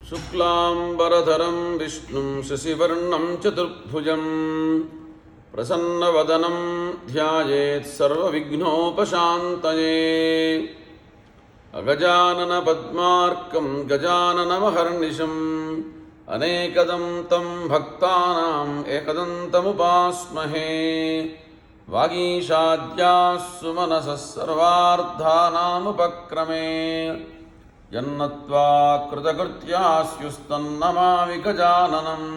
शुक्लांबरधरं विष्णुं शशिवर्णं चतुर्भुजं प्रसन्नवदनं ध्यायेत् सर्वविघ्नोपशान्तये। अगजाननपद्मार्कं गजाननमहर्निशम् अनेकदन्तं भक्तानाम् एकदन्तमुपास्महे। वागीशाद्याः सुमनसः सर्वार्थानामुपक्रमे यन्नत्वा कृतकृत्या स्युस्तन्नमामि गजाननम्।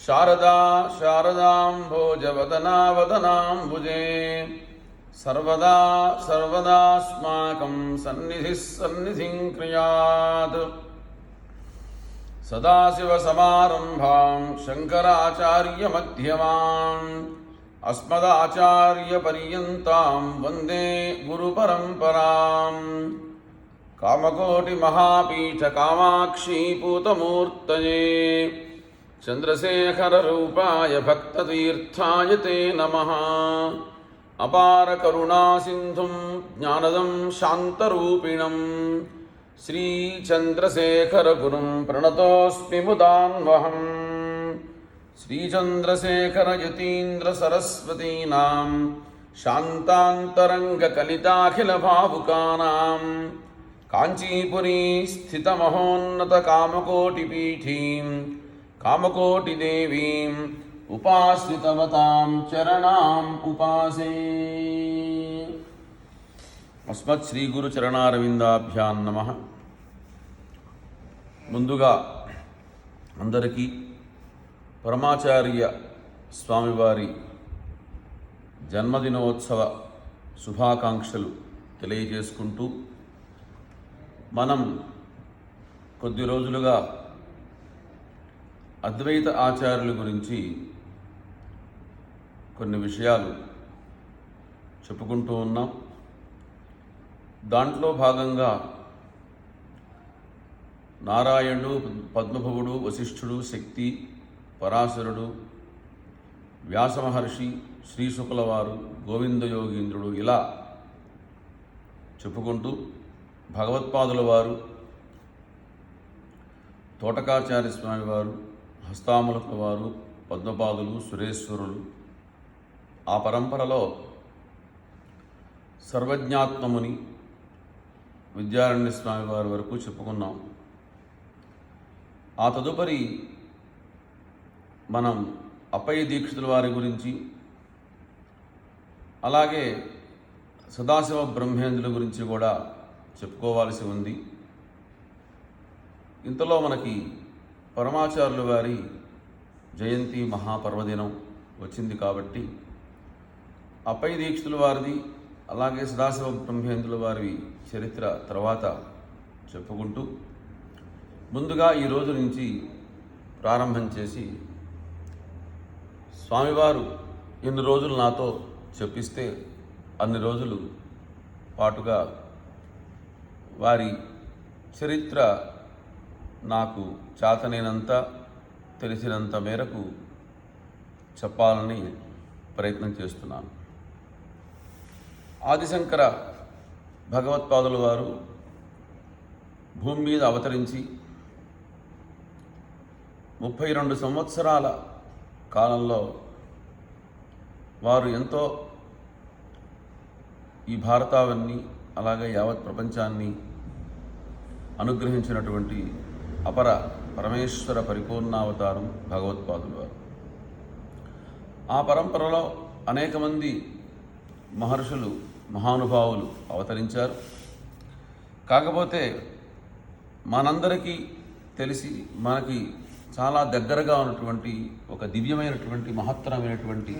शारदा शारदाम्भोजवदनावदनाम्बुजे सर्वदा सर्वदास्माकं सन्निधिः सन्निधिं क्रियात्। सदाशिवसमारम्भां शङ्कराचार्यमध्यमाम् अस्मदाचार्यपर्यन्तां वन्दे गुरुपरम्पराम्। कामकोटिमहापीठकामाक्षी पूतमूर्तये चन्द्रशेखररूपाय भक्ततीर्थाय ते नमः। अपारकरुणासिन्धुं ज्ञानदं शान्तरूपिणं श्रीचन्द्रशेखरगुरुं प्रणतोऽस्मि मुदान्वहम्। श्रीचन्द्रशेखरयतीन्द्रसरस्वतीनां शान्तान्तरङ्गकलिताखिलभावुकानां काञ्चीपुरी स्थितमहोन्नतकामकोटिपीठीं कामकोटिदेवीम् उपासितवतां चरणाम् उपासे। अस्मत् శ్రీ గురు చరణారవిందాభ్యాం నమః. ముందుగా అందరికీ పరమాచార్య స్వామివారి జన్మదినోత్సవ శుభాకాంక్షలు తెలియజేసుకుంటూ, మనం కొద్ది రోజులుగా అద్వైత ఆచార్యుల గురించి కొన్ని విషయాలు చెప్పుకుంటూ ఉన్నాం. దాంట్లో భాగంగా నారాయణుడు, పద్మభవుడు, వశిష్ఠుడు, శక్తి, పరాశరుడు, వ్యాసమహర్షి, శ్రీశుకులవారు, గోవిందయోగీంద్రుడు ఇలా చెప్పుకుంటూ భగవత్పాదుల వారు, తోటకాచార్య స్వామి వారు, హస్తాములకుల వారు, పద్మపాదులు, సురేశ్వరులు, ఆ పరంపరలో సర్వజ్ఞాత్మముని విద్యారణ్య స్వామి వారి వరకు చెప్పుకున్నాం. ఆ తదుపరి మనం అప్పయ్య దీక్షితుల వారి గురించి, అలాగే సదాశివ బ్రహ్మేంద్రుల గురించి కూడా చెప్పుకోవాల్సి ఉంది. ఇంతలో మనకి పరమాచార్యుల వారి జయంతి మహాపర్వదినం వచ్చింది కాబట్టి అప్పయ్య దీక్షితుల వారిది, అలాగే సదాశివ బ్రహ్మేంద్రుల వారి చరిత్ర తర్వాత చెప్పుకుంటూ, ముందుగా ఈ రోజు నుంచి ప్రారంభం చేసి స్వామివారు ఎన్ని రోజులు నాతో చెప్పిస్తే అన్ని రోజులు పాటుగా వారి చరిత్ర నాకు చేతనైనంత, తెలిసినంత మేరకు చెప్పాలని ప్రయత్నం చేస్తున్నాను. ఆదిశంకర భగవత్పాదుల వారు భూమి మీద అవతరించి 32 సంవత్సరాల కాలంలో వారు ఎంతో ఈ భారతావన్ని, అలాగే యావత్ ప్రపంచాన్ని అనుగ్రహించినటువంటి అపర పరమేశ్వర పరిపూర్ణావతారం భగవత్పాదుల వారు. ఆ పరంపరలో అనేక మంది మహర్షులు, మహానుభావులు అవతరించారు. కాకపోతే మనందరికీ తెలిసి మనకి చాలా దగ్గరగా ఉన్నటువంటి ఒక దివ్యమైనటువంటి మహత్తరమైనటువంటి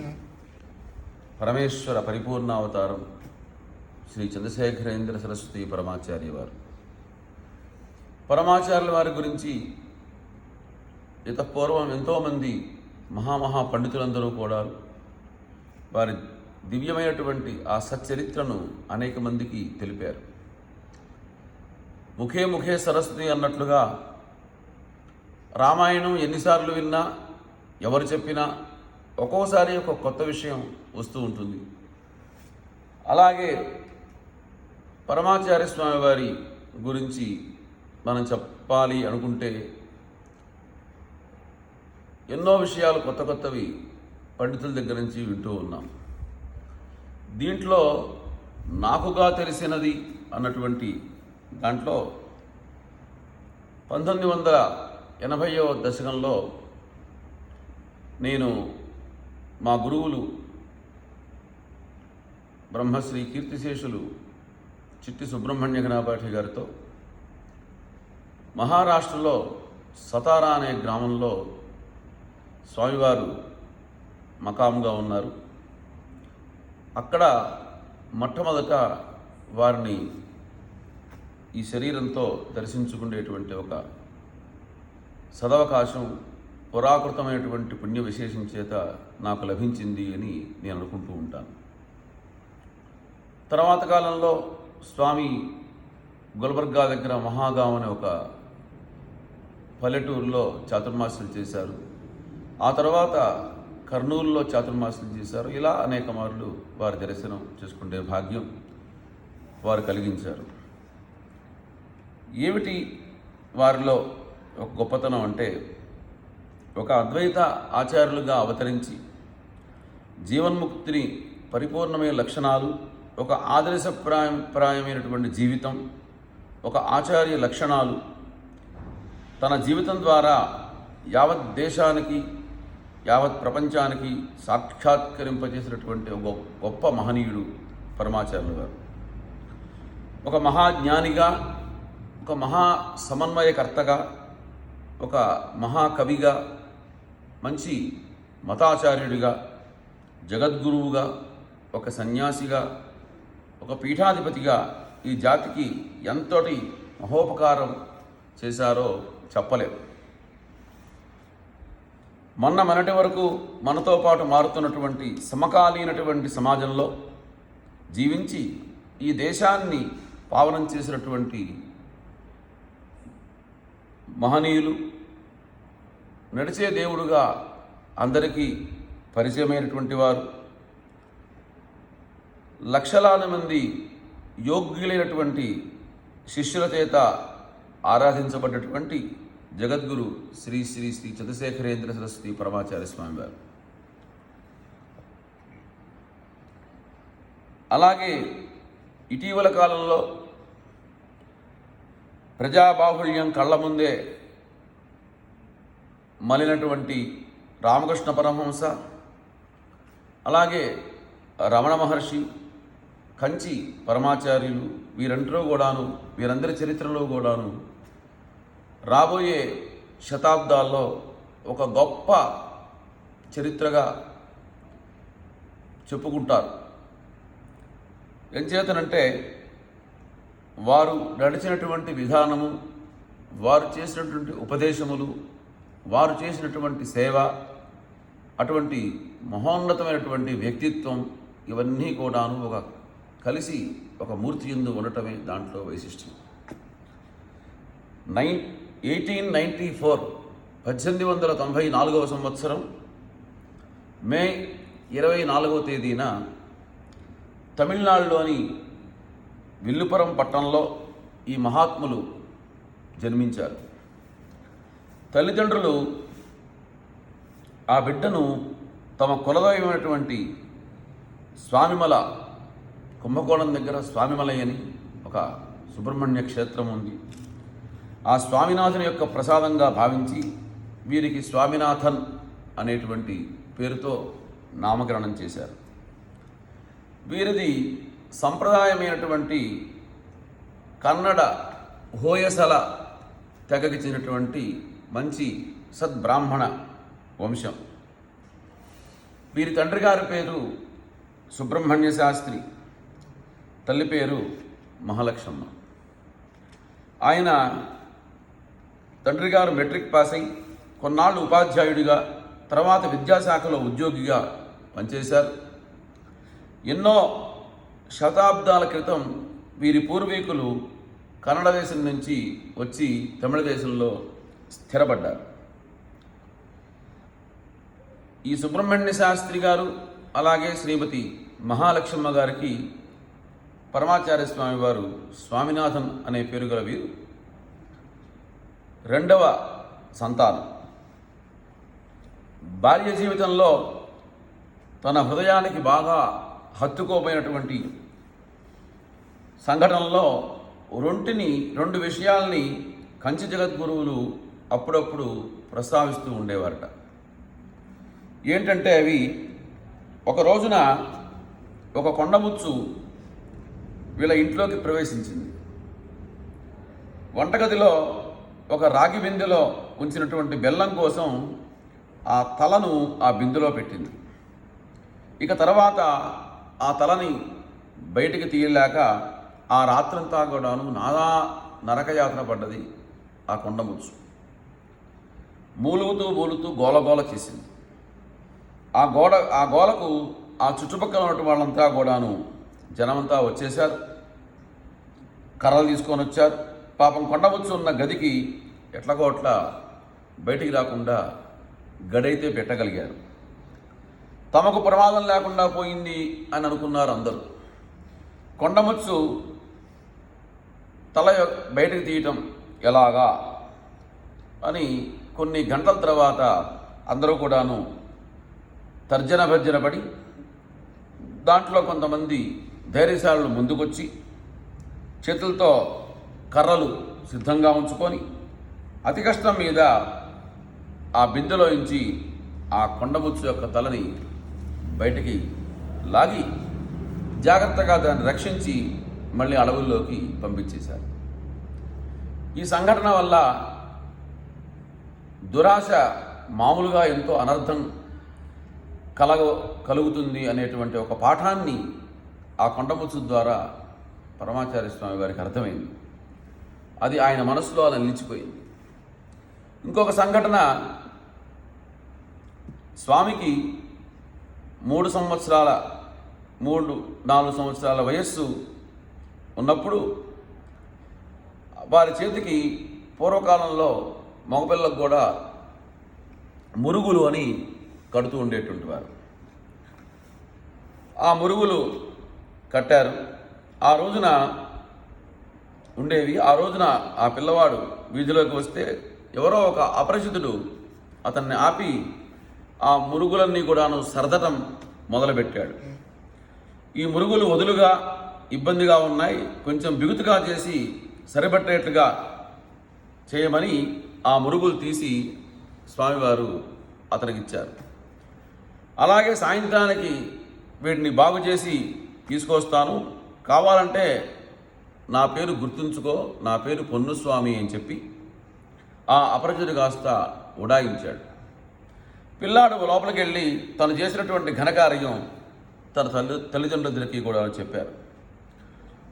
పరమేశ్వర పరిపూర్ణావతారం శ్రీ చంద్రశేఖరేంద్ర సరస్వతి పరమాచార్య వారు. పరమాచార్యుల వారి గురించి ఇతపూర్వం ఎంతోమంది మహామహా పండితులందరూ కూడా వారి దివ్యమైనటువంటి ఆ సచ్చరిత్రను అనేక మందికి తెలిపారు. ముఖే ముఖే సరస్వతి అన్నట్లుగా రామాయణం ఎన్నిసార్లు విన్నా, ఎవరు చెప్పినా ఒక్కోసారి ఒక కొత్త విషయం వస్తూ ఉంటుంది. అలాగే పరమాచార్య స్వామి వారి గురించి మనం చెప్పాలి అనుకుంటే ఎన్నో విషయాలు కొత్త కొత్తవి పండితుల దగ్గర నుంచి వింటూ ఉన్నాం. దీంట్లో నాకుగా తెలిసినది అన్నటువంటి దాంట్లో 1980వ దశకంలో నేను మా గురువులు బ్రహ్మశ్రీ కీర్తిశేషులు చిట్టి సుబ్రహ్మణ్య ఘనాపాఠి గారితో మహారాష్ట్రలో సతారా అనే గ్రామంలో స్వామివారు మకాముగా ఉన్నారు. అక్కడ మొట్టమొదట వారిని ఈ శరీరంతో దర్శించుకునేటువంటి ఒక సదవకాశం పురాకృతమైనటువంటి పుణ్య విశేషం చేత నాకు లభించింది అని నేను అనుకుంటూ ఉంటాను. తర్వాత కాలంలో స్వామి గుల్బర్గా దగ్గర మహాగాం అనే ఒక పల్లెటూరులో చాతుర్మాస్యం చేశారు. ఆ తర్వాత కర్నూలులో చాతుర్మాస్యం చేశారు. ఇలా అనేక మార్లు వారి దర్శనం చేసుకునే భాగ్యం వారు కలిగించారు. ఏమిటి వారిలో ఒక గొప్పతనం అంటే, ఒక అద్వైత ఆచార్యులుగా అవతరించి జీవన్ముక్తిని పరిపూర్ణమైన లక్షణాలు, ఒక ఆదర్శప్రాయమైనటువంటి జీవితం, ఒక ఆచార్య లక్షణాలు తన జీవితం ద్వారా యావత్ దేశానికి యావత్ ప్రపంచానికి సాక్షాత్కరింపజేసినటువంటి ఒక గొప్ప మహనీయుడు పరమాచార్యులు గారు. ఒక మహాజ్ఞానిగా, ఒక మహా సమన్వయకర్తగా, ఒక మహాకవిగా, మంచి మతాచార్యుడిగా, జగద్గురువుగా, ఒక సన్యాసిగా, ఒక పీఠాధిపతిగా ఈ జాతికి ఎంతటి మహోపకారం చేశారో చెప్పలేము. మొన్నటి వరకు మనతో పాటు మారుతున్నటువంటి సమకాలీనటువంటి సమాజంలో జీవించి ఈ దేశాన్ని పావనం చేసినటువంటి మహనీయులు, నడిచే దేవుడుగా అందరికీ పరిచయమైనటువంటి వారు, లక్షలాది మంది యోగ్యులైనటువంటి శిష్యుల చేత ఆరాధించబడ్డటువంటి జగద్గురు శ్రీ శ్రీ శ్రీ చంద్రశేఖరేంద్ర సరస్వతి పరమాచార్య స్వామి వారు. అలాగే ఇటీవల కాలంలో ప్రజాబాహుళ్యం కళ్ళ ముందే మలినటువంటి రామకృష్ణ పరమహంస, అలాగే రమణ మహర్షి, కంచి పరమాచార్యులు, వీరందరి చరిత్రలో కూడాను రాబోయే శతాబ్దాల్లో ఒక గొప్ప చరిత్రగా చెప్పుకుంటారు. ఎంచేతనంటే వారు నడిచినటువంటి విధానము, వారు చేసినటువంటి ఉపదేశములు, వారు చేసినటువంటి సేవ, అటువంటి మహోన్నతమైనటువంటి వ్యక్తిత్వం, ఇవన్నీ కూడాను కలిసి ఒక మూర్తి యందు ఉండటమే దాంట్లో వైశిష్ట్యం. 1894 1894వ సంవత్సరం మే 24వ తేదీన తమిళనాడులోని విల్లుపురం పట్టణంలో ఈ మహాత్ములు జన్మించారు. తల్లిదండ్రులు ఆ బిడ్డను తమ కులదైవమైనటువంటి స్వామిమల, కుంభకోణం దగ్గర స్వామిమలై అని ఒక సుబ్రహ్మణ్య క్షేత్రం ఉంది, ఆ స్వామినాథుని యొక్క ప్రసాదంగా భావించి వీరికి స్వామినాథన్ అనేటువంటి పేరుతో నామకరణం చేశారు. వీరిది సంప్రదాయమైనటువంటి కన్నడ హోయసల తెగకి చెందినటువంటి మంచి సద్బ్రాహ్మణ వంశం. వీరి తండ్రి గారి పేరు సుబ్రహ్మణ్య శాస్త్రి, తల్లి పేరు మహాలక్ష్మమ్మ. ఆయన తండ్రి గారు మెట్రిక్ పాస్ అయి కొన్నాళ్ళు ఉపాధ్యాయుడిగా, తర్వాత విద్యాశాఖలో ఉద్యోగిగా పనిచేశారు. ఎన్నో శతాబ్దాల క్రితం వీరి పూర్వీకులు కన్నడ దేశం నుంచి వచ్చి తమిళ దేశంలో స్థిరపడ్డారు. ఈ సుబ్రహ్మణ్య శాస్త్రి గారు అలాగే శ్రీమతి మహాలక్ష్మమ్మ గారికి పరమాచార్య స్వామి వారు స్వామినాథన్ అనే పేరు గల వీరు రెండవ సంతానం. బాల్య జీవితంలో తన హృదయానికి బాగా హత్తుకోపోయినటువంటి సంఘటనలో రెండు విషయాల్ని కంచి జగద్గురువులు అప్పుడప్పుడు ప్రస్తావిస్తూ ఉండేవారట. ఏంటంటే అవి, ఒక రోజున ఒక కొండముచ్చు వీళ్ళ ఇంట్లోకి ప్రవేశించింది. వంటగదిలో ఒక రాగి బిందెలో ఉంచినటువంటి బెల్లం కోసం ఆ తలను ఆ బిందెలో పెట్టింది. ఇక తర్వాత ఆ తలని బయటికి తీయలేక ఆ రాత్రంతా కూడాను నానా నరకయాతన పడ్డది ఆ కొండముచ్చు. మూలుగుతూ గోలగోల చేసింది. ఆ గోలకు ఆ చుట్టుపక్కల ఉన్న వాళ్ళంతా కూడాను జనమంతా వచ్చేశారు, కర్రలు తీసుకొని వచ్చారు. పాపం కొండముచ్చు ఉన్న గదికి ఎట్లాగో అట్లా బయటికి రాకుండా గడైతే పెట్టగలిగారు. తమకు ప్రమాదం లేకుండా పోయింది అని అనుకున్నారు అందరూ. కొండముచ్చు తల బయటకు తీయటం ఎలాగా అని కొన్ని గంటల తర్వాత అందరూ కూడాను తర్జన భర్జన పడి, దాంట్లో కొంతమంది ధైర్యశాలులు ముందుకొచ్చి చేతులతో కర్రలు సిద్ధంగా ఉంచుకొని అతి కష్టం మీద ఆ బిందెలోంచి ఆ కొండముచ్చు యొక్క తలని బయటికి లాగి జాగ్రత్తగా దాన్ని రక్షించి మళ్ళీ అడవుల్లోకి పంపించేశారు. ఈ సంఘటన వల్ల దురాశ మామూలుగా ఎంతో అనర్థం కలుగుతుంది అనేటువంటి ఒక పాఠాన్ని ఆ కొండముచ్చు ద్వారా పరమాచార్య స్వామి వారికి అర్థమైంది. అది ఆయన మనసులో అలా నిలిచిపోయింది. ఇంకొక సంఘటన, స్వామికి 3-4 సంవత్సరాల వయస్సు ఉన్నప్పుడు వారి చేతికి పూర్వకాలంలో మగపిల్లలకు కూడా మురుగులు అని కడుతూ ఉండేటువంటి వారు. ఆ మురుగులు కట్టారు. ఆ రోజున ఆ పిల్లవాడు వీధిలోకి వస్తే ఎవరో ఒక అపరిచితుడు అతన్ని ఆపి ఆ మురుగులన్నీ కూడాను సర్దటం మొదలుపెట్టాడు. ఈ మురుగులు వదులుగా ఇబ్బందిగా ఉన్నాయి, కొంచెం బిగుతుగా చేసి సరిపట్టేట్లుగా చేయమని ఆ మురుగులు తీసి స్వామివారు అతనికిచ్చారు. అలాగే సాయంత్రానికి వీటిని బాగు చేసి తీసుకొస్తాను, కావాలంటే నా పేరు గుర్తుంచుకో, నా పేరు పొన్నుస్వామి అని చెప్పి ఆ అపరిచితుడు కాస్త ఉడాయించాడు. పిల్లాడు లోపలికి వెళ్ళి తను చేసినటువంటి ఘనకార్యం తన తల్లిదండ్రులకి కూడా చెప్పారు.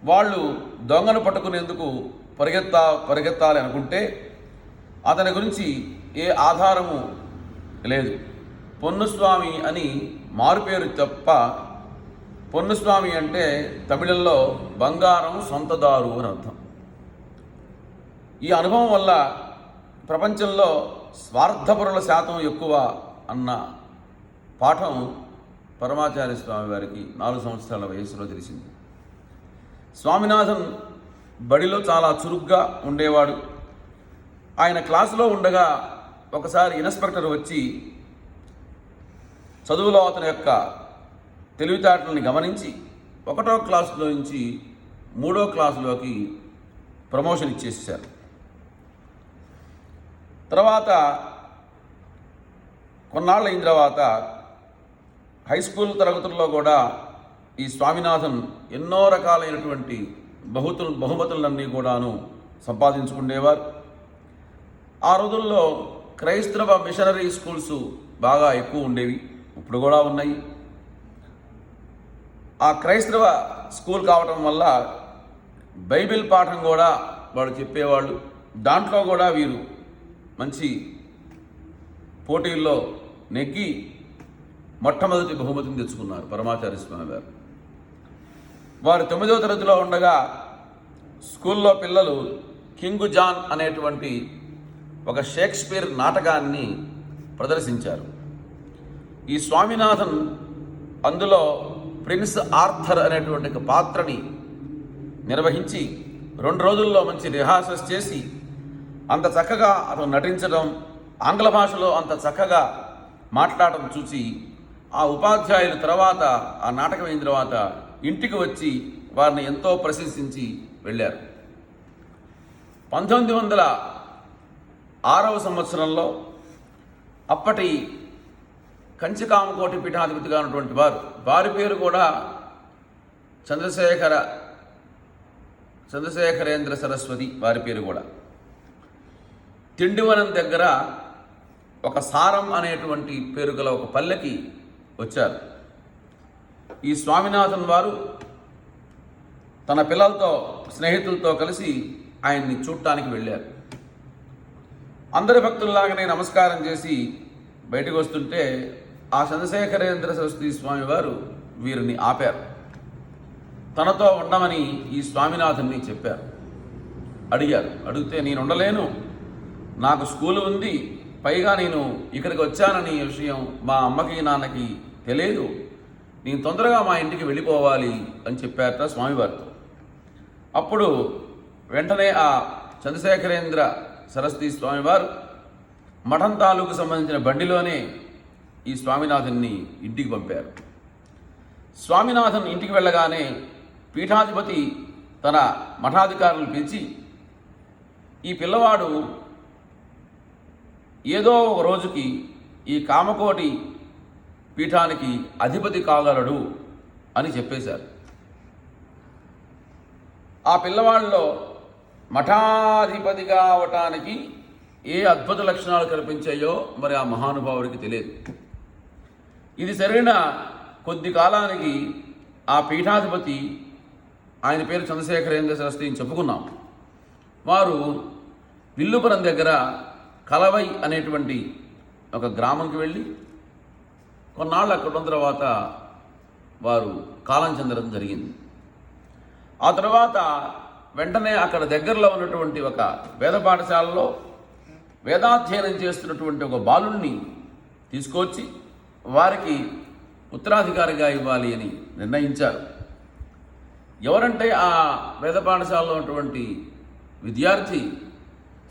వాళ్ళు దొంగను పట్టుకునేందుకు పరిగెత్తాలి అనుకుంటే అతని గురించి ఏ ఆధారము లేదు. పొన్నుస్వామి అని మారుపేరు తప్ప, పొన్నుస్వామి అంటే తమిళంలో బంగారం సొంతదారు అని అర్థం. ఈ అనుభవం వల్ల ప్రపంచంలో స్వార్థపరుల శాతం ఎక్కువ అన్న పాఠం పరమాచార్య స్వామి వారికి 4 సంవత్సరాల వయసులో తెలిసింది. స్వామినాథన్ బడిలో చాలా చురుగ్గా ఉండేవాడు. ఆయన క్లాసులో ఉండగా ఒకసారి ఇన్స్పెక్టర్ వచ్చి చదువులో అతని యొక్క తెలివితేటలని గమనించి 1వ క్లాసులో నుంచి 3వ క్లాసులోకి ప్రమోషన్ ఇచ్చేసారు. తర్వాత కొన్నాళ్ళు అయిన తర్వాత హై స్కూల్ తరగతుల్లో కూడా ఈ స్వామినాథన్ ఎన్నో రకాలైనటువంటి బహుమతులన్నీ కూడాను సంపాదించుకునేవారు. ఆ రోజుల్లో క్రైస్తవ మిషనరీ స్కూల్స్ బాగా ఎక్కువ ఉండేవి, ఇప్పుడు కూడా ఉన్నాయి. ఆ క్రైస్తవ స్కూల్ కావటం వల్ల బైబిల్ పాఠం కూడా వాళ్ళు చెప్పేవాళ్ళు. దాంట్లో కూడా వీరు మంచి పోటీల్లో నెగ్గి మొట్టమొదటి బహుమతిని తెచ్చుకున్నారు పరమాచార్య స్వామి గారు. వారు 9వ తరగతిలో ఉండగా స్కూల్లో పిల్లలు కింగ్ జాన్ అనేటువంటి ఒక షేక్స్పియర్ నాటకాన్ని ప్రదర్శించారు. ఈ స్వామినాథన్ అందులో ప్రిన్స్ ఆర్థర్ అనేటువంటి ఒక పాత్రని నిర్వహించి 2 రోజుల్లో మంచి రిహార్సల్స్ చేసి అంత చక్కగా అతను నటించడం, ఆంగ్ల భాషలో అంత చక్కగా మాట్లాడటం చూసి ఆ ఉపాధ్యాయులు తర్వాత ఆ నాటకం అయిన తర్వాత ఇంటికి వచ్చి వారిని ఎంతో ప్రశంసించి వెళ్ళారు. 1906వ సంవత్సరంలో అప్పటి కంచికామకోటి పీఠాధిపతిగా ఉన్నటువంటి వారి పేరు కూడా చంద్రశేఖరేంద్ర సరస్వతి. వారి పేరు కూడా తిండివనం దగ్గర ఒక సారం అనేటువంటి పేరు గల ఒక పల్లెకి వచ్చారు. ఈ స్వామినాథన్ వారు తన పిల్లలతో, స్నేహితులతో కలిసి ఆయన్ని చూడటానికి వెళ్ళారు. అందరి భక్తుల్లాగానే నమస్కారం చేసి బయటకు వస్తుంటే ఆ చంద్రశేఖరేంద్ర సరస్వతి స్వామి వారు వీరిని ఆపారు. తనతో ఉండమని ఈ స్వామినాథన్ని చెప్పారు. అడిగితే నేను ఉండలేను, నాకు స్కూలు ఉంది, పైగా నేను ఇక్కడికి వచ్చానని విషయం మా అమ్మకి నాన్నకి తెలియదు, నేను తొందరగా మా ఇంటికి వెళ్ళిపోవాలి అని చెప్పారట స్వామివారితో. అప్పుడు వెంటనే ఆ చంద్రశేఖరేంద్ర సరస్వతి స్వామివారు మఠం తాలూకు సంబంధించిన బండిలోనే ఈ స్వామినాథన్ని ఇంటికి పంపారు. స్వామినాథన్ ఇంటికి వెళ్ళగానే పీఠాధిపతి తన మఠాధికారులను పిలిచి, ఈ పిల్లవాడు ఏదో ఒక రోజుకి ఈ కామకోటి పీఠానికి అధిపతి కాగలడు అని చెప్పేశారు. ఆ పిల్లవాళ్ళలో మఠాధిపతిగా అవటానికి ఏ అద్భుత లక్షణాలు కనిపించాయో మరి ఆ మహానుభావుడికి తెలియదు. ఇది సరైన కొద్ది కాలానికి ఆ పీఠాధిపతి, ఆయన పేరు చంద్రశేఖరేంద్ర సరస్వతి అని చెప్పుకున్నాం, వారు విల్లుపురం దగ్గర కలవై అనేటువంటి ఒక గ్రామంకి వెళ్ళి కొన్నాళ్ళు అక్కడ ఉన్న తర్వాత వారు కాలం చెందడం జరిగింది. ఆ తర్వాత వెంటనే అక్కడ దగ్గరలో ఉన్నటువంటి ఒక వేద పాఠశాలలో వేదాధ్యయనం చేస్తున్నటువంటి ఒక బాలుణ్ణి తీసుకొచ్చి వారికి ఉత్తరాధికారిగా ఇవ్వాలి అని నిర్ణయించారు. ఎవరంటే ఆ వేద పాఠశాలలో ఉన్నటువంటి విద్యార్థి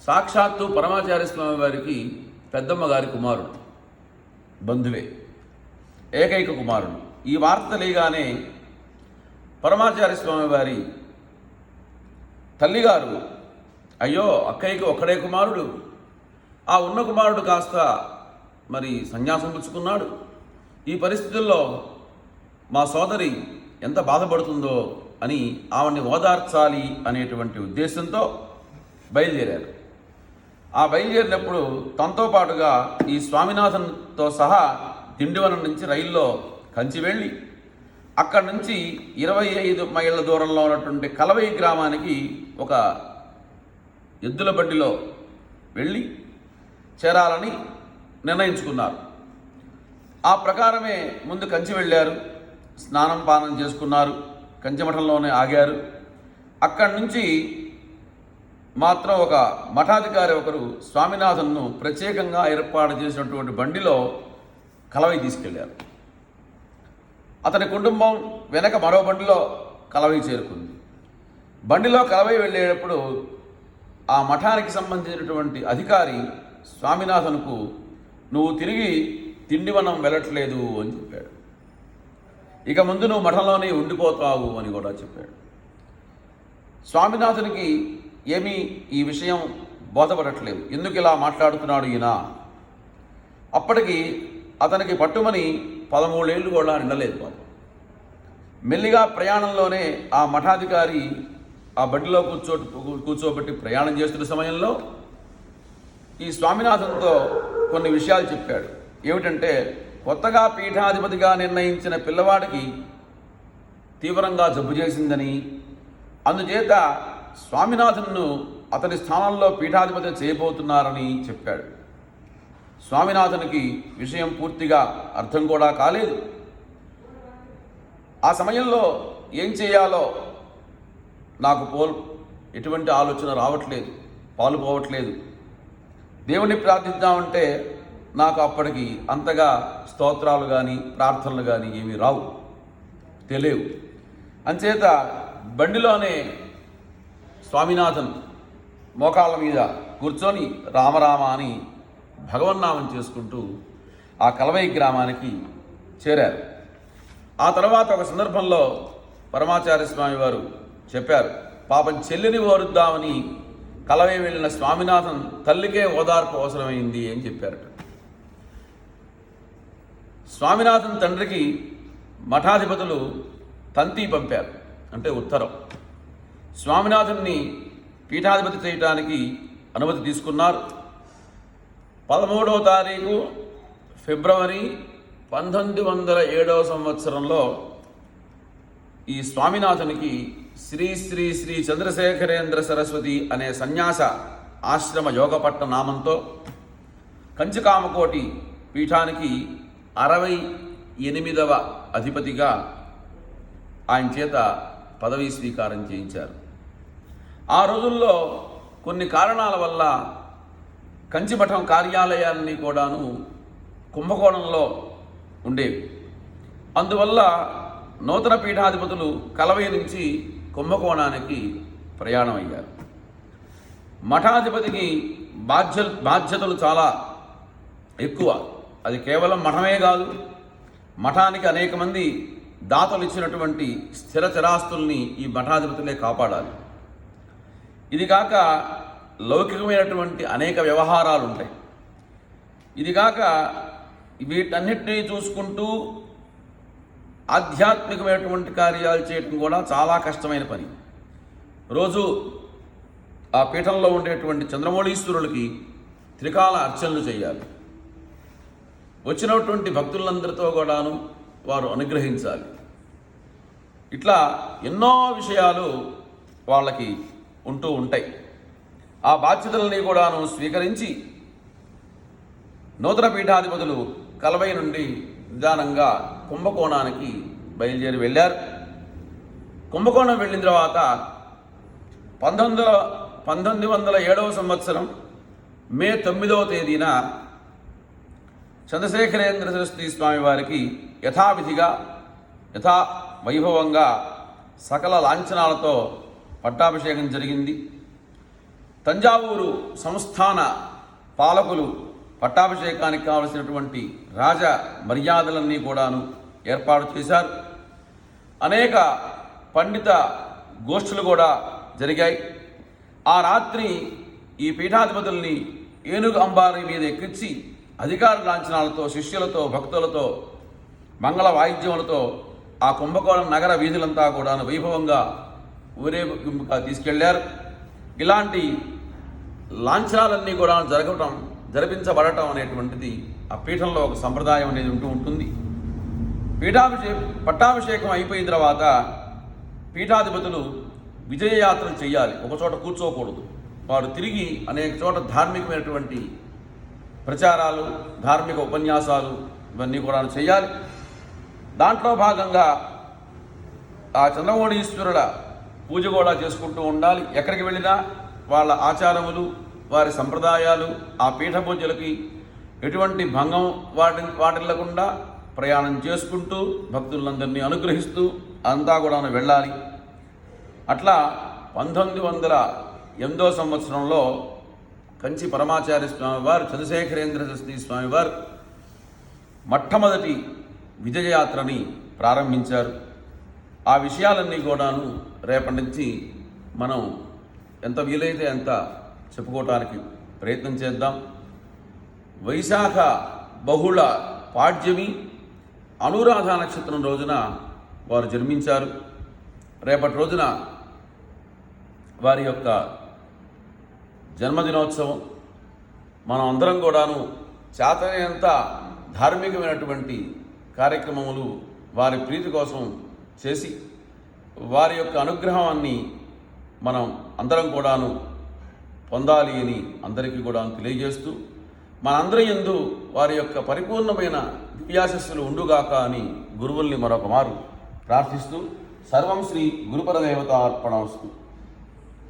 సాక్షాత్తు పరమాచార్య స్వామి వారికి పెద్దమ్మ గారి కుమారుడు, బంధువే, ఏకైక కుమారుడు. ఈ వార్త తెలియగానే పరమాచార్య స్వామి వారి తల్లిగారు, అయ్యో అక్కయ్యకి ఒక్కడే కుమారుడు, ఆ ఉన్న కుమారుడు కాస్త మరి సన్యాసం పుచ్చుకున్నాడు, ఈ పరిస్థితుల్లో మా సోదరి ఎంత బాధపడుతుందో అని ఆవిడ్ని ఓదార్చాలి అనేటువంటి ఉద్దేశంతో బయలుదేరారు. ఆ బయలుదేరినప్పుడు తనతో పాటుగా ఈ స్వామినాథన్తో సహా దిండివనం నుంచి రైల్లో కంచి వెళ్ళి అక్కడి నుంచి 25 మైళ్ళ దూరంలో ఉన్నటువంటి కలవై గ్రామానికి ఒక ఎద్దుల బండిలో వెళ్ళి చేరాలని నిర్ణయించుకున్నారు. ఆ ప్రకారమే ముందు కంచి వెళ్ళారు, స్నానం పానం చేసుకున్నారు, కంచిమఠంలోనే ఆగారు. అక్కడి నుంచి మాత్రం ఒక మఠాధికారి ఒకరు స్వామినాథన్ను ప్రత్యేకంగా ఏర్పాటు చేసినటువంటి బండిలో కలవై తీసుకెళ్లారు. అతని కుటుంబం వెనక మరో బండిలో కలవై చేరుకుంది. బండిలో కలవై వెళ్ళేటప్పుడు ఆ మఠానికి సంబంధించినటువంటి అధికారి స్వామినాథన్కు, నువ్వు తిరిగి తిండివనం వెళ్ళట్లేదు అని చెప్పాడు. ఇక ముందు నువ్వు మఠంలోనే ఉండిపోతావు అని కూడా చెప్పాడు. స్వామినాథునికి ఏమీ ఈ విషయం బోధపడట్లేదు, ఎందుకు ఇలా మాట్లాడుతున్నాడు ఈయన. అప్పటికి అతనికి పట్టుమని 13 ఏళ్ళు కూడా నిండలేదు పాపం. మెల్లిగా ప్రయాణంలోనే ఆ మఠాధికారి ఆ బండిలో కూర్చోబెట్టి ప్రయాణం చేస్తున్న సమయంలో ఈ స్వామినాథన్తో కొన్ని విషయాలు చెప్పాడు. ఏమిటంటే, కొత్తగా పీఠాధిపతిగా నిర్ణయించిన పిల్లవాడికి తీవ్రంగా జబ్బు చేసిందని, అందుచేత స్వామినాథన్ను అతని స్థానంలో పీఠాధిపతి చేయబోతున్నారని చెప్పాడు. స్వామినాథన్కి విషయం పూర్తిగా అర్థం కూడా కాలేదు. ఆ సమయంలో ఏం చేయాలో నాకు ఎటువంటి ఆలోచన రావట్లేదు, పాలు పోవట్లేదు. దేవుణ్ణి ప్రార్థిద్దామంటే నాకు అప్పటికి అంతగా స్తోత్రాలు కానీ ప్రార్థనలు కానీ ఏమీ రావు, తెలియవు. అంచేత బండిలోనే స్వామినాథన్ మోకాళ్ళ మీద కూర్చొని రామరామ అని భగవన్నామం చేసుకుంటూ ఆ కలవై గ్రామానికి చేరారు. ఆ తర్వాత ఒక సందర్భంలో పరమాచార్య స్వామి వారు చెప్పారు, పాపం చెల్లిని ఓరుద్దామని కలవై వెళ్ళిన స్వామినాథన్ తల్లికే ఓదార్పు అవసరమైంది అని చెప్పారట. స్వామినాథన్ తండ్రికి మఠాధిపతులు తంతి పంపారు, అంటే ఉత్తరం. స్వామినాథన్ని పీఠాధిపతి చేయడానికి అనుమతి తీసుకున్నారు. 13వ తారీఖు ఫిబ్రవరి 1907 సంవత్సరంలో ఈ స్వామినాథునికి శ్రీ శ్రీ శ్రీ చంద్రశేఖరేంద్ర సరస్వతి అనే సన్యాస ఆశ్రమ యోగపట్ట నామంతో కంచికామకోటి పీఠానికి 68వ అధిపతిగా ఆయన చేత పదవీ స్వీకారం చేయించారు. ఆ రోజుల్లో కొన్ని కారణాల వల్ల కంచిమఠం కార్యాలయాన్ని కూడాను కుంభకోణంలో ఉండేవి. అందువల్ల నూతన పీఠాధిపతులు కలవై నుంచి కుంభకోణానికి ప్రయాణం అయ్యారు. మఠాధిపతికి బాధ్యతలు చాలా ఎక్కువ. అది కేవలం మఠమే కాదు, మఠానికి అనేక మంది దాతలు ఇచ్చినటువంటి స్థిర చరాస్తుల్ని ఈ మఠాధిపతులే కాపాడాలి. ఇది కాక లౌకికమైనటువంటి అనేక వ్యవహారాలు ఉంటాయి. ఇది కాక వీటన్నిటినీ చూసుకుంటూ ఆధ్యాత్మికమైనటువంటి కార్యాలు చేయడం కూడా చాలా కష్టమైన పని. రోజు ఆ పీఠంలో ఉండేటువంటి చంద్రమౌళీశ్వరులకి త్రికాల అర్చనలు చేయాలి. వచ్చినటువంటి భక్తులందరితో కూడాను వారు అనుగ్రహించాలి. ఇట్లా ఎన్నో విషయాలు వాళ్ళకి ఉంటూ ఉంటాయి. ఆ బాధ్యతలని కూడాను స్వీకరించి నూతన పీఠాధిపతులు కలవై నుండి నిదానంగా కుంభకోణానికి బయలుదేరి వెళ్ళారు. కుంభకోణం వెళ్ళిన తర్వాత 1907 సంవత్సరం మే 9వ తేదీన చంద్రశేఖరేంద్ర సరస్వతి స్వామి వారికి యథావిధిగా యథా వైభవంగా సకల లాంఛనాలతో పట్టాభిషేకం జరిగింది. తంజావూరు సంస్థాన పాలకులు పట్టాభిషేకానికి కావలసినటువంటి రాజ మర్యాదలన్నీ కూడాను ఏర్పాటు చేశారు. అనేక పండిత గోష్ఠులు కూడా జరిగాయి. ఆ రాత్రి ఈ పీఠాధిపతుల్ని ఏనుగు అంబారీ మీద ఎక్కించి అధికార లాంఛనాలతో, శిష్యులతో, భక్తులతో, మంగళ వాయిద్యములతో ఆ కుంభకోణం నగర వీధులంతా కూడాను వైభవంగా ఊరేగింపుగా తీసుకెళ్లారు. ఇలాంటి లాంఛనాలన్నీ కూడా జరిపించబడటం అనేటువంటిది ఆ పీఠంలో ఒక సంప్రదాయం అనేది ఉంటుంది. పట్టాభిషేకం అయిపోయిన తర్వాత పీఠాధిపతులు విజయయాత్రలు చేయాలి. ఒకచోట కూర్చోకూడదు. వారు తిరిగి అనేక చోట ధార్మికమైనటువంటి ప్రచారాలు, ధార్మిక ఉపన్యాసాలు ఇవన్నీ కూడా చేయాలి. దాంట్లో భాగంగా ఆ చంద్రమౌళీశ్వరుల పూజ కూడా చేసుకుంటూ ఉండాలి. ఎక్కడికి వెళ్ళినా వాళ్ళ ఆచారములు, వారి సంప్రదాయాలు, ఆ పీఠ పూజలకి ఎటువంటి భంగం వాటిల్లకుండా ప్రయాణం చేసుకుంటూ భక్తులందరినీ అనుగ్రహిస్తూ అంతా కూడా వెళ్ళాలి. అట్లా 1908 సంవత్సరంలో కంచి పరమాచార్య స్వామి వారు, చంద్రశేఖరేంద్ర సరస్వతి స్వామి వారు మొట్టమొదటి విజయయాత్రని ప్రారంభించారు. ఆ విషయాలన్నీ కూడాను రేపటి నుంచి మనం ఎంత వీలైతే అంత చెప్పుకోవటానికి ప్రయత్నం చేద్దాం. వైశాఖ బహుళ పాడ్యమి అనురాధ నక్షత్రం రోజున వారు జన్మించారు. రేపటి రోజున వారి యొక్క జన్మదినోత్సవం. మనం అందరం కూడాను చేతనైనంత ధార్మికమైనటువంటి కార్యక్రమములు వారి ప్రీతి కోసం చేసి వారి యొక్క అనుగ్రహాన్ని మనం అందరం కూడాను పొందాలి అని అందరికీ కూడా తెలియజేస్తూ, మనందరి యందు వారి యొక్క పరిపూర్ణమైన దివ్యాశస్సులు ఉండుగాక అని గురువుల్ని మరొక మారు ప్రార్థిస్తూ, సర్వం శ్రీ గురుపరదేవతార్పణమస్తు.